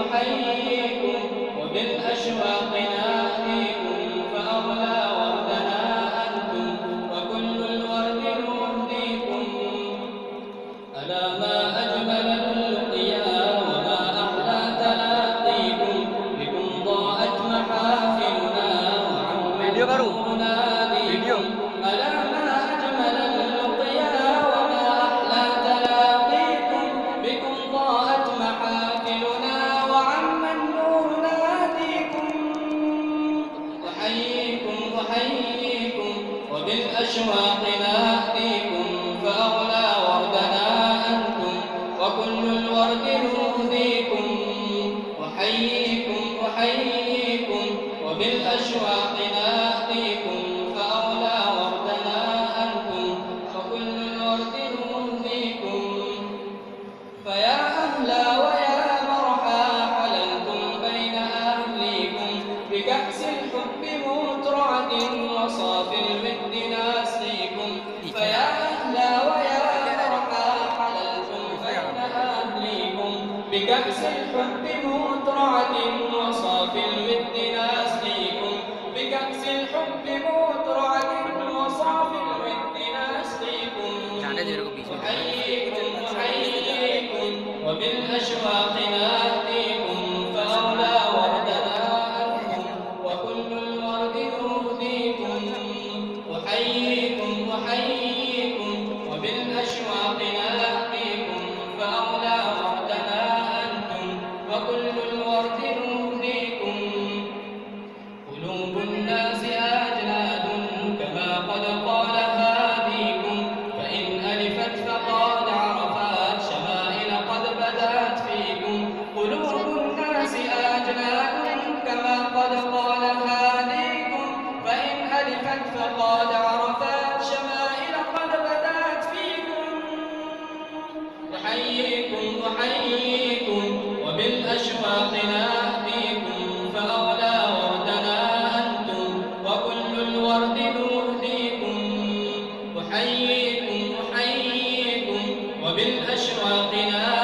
أحييكم وبالأشواق ناديكم فأغلى وردنا أنتم وكل الورد نهديكم. ألا ما أجمل اللقيا وما أحلى تلاقيكم بكم ضاءت محافلنا وعم النور ناديكم. ألا ما أجمل اللقيا وما أحلى تلاقيكم بكم ضاءت محافلنا وعم النور ناديكم. أحييكم وبالأشواق ناديكم فأغلى وردنا أنتم وكل الورد نهديكم. أحييكم وبالأشواق ناديكم فأغلى وردنا أنتم وكل الورد نهديكم. فيا أهلا ويا مرحى حللتم بين أهليكم بكأس الحب مترعة وصاف الود ناسقيكم. فيا أهلا ويا مرحى حللتم بين أهليكم بكأس الحب مترعة وصاف الود ناسقيكم. بكأس الحب مترعة وصاف الود ناسقيكم. أحييكم وبالأشواق ناديكم فأغلى وردنا أنتم وكل الورد نهديكم. أحييكم وبالأشواق ناديكم فأغلى وردنا أنتم وكل الورد نهديكم. قلوب الناس أجناد كما قد قال هاديكم فإن ألفت فقد عرفت شمائل قد بدات فيكم. قلوب الناس أجناد كما قد قال هاديكم فإن ألفت فقد عرفت شمائل قد بدات فيكم. أحييكم وبالأشواق نهديكم فأغلى وردنا أنتم وكل الورد نهديكم. أحييكم وبالأشواق نهديكم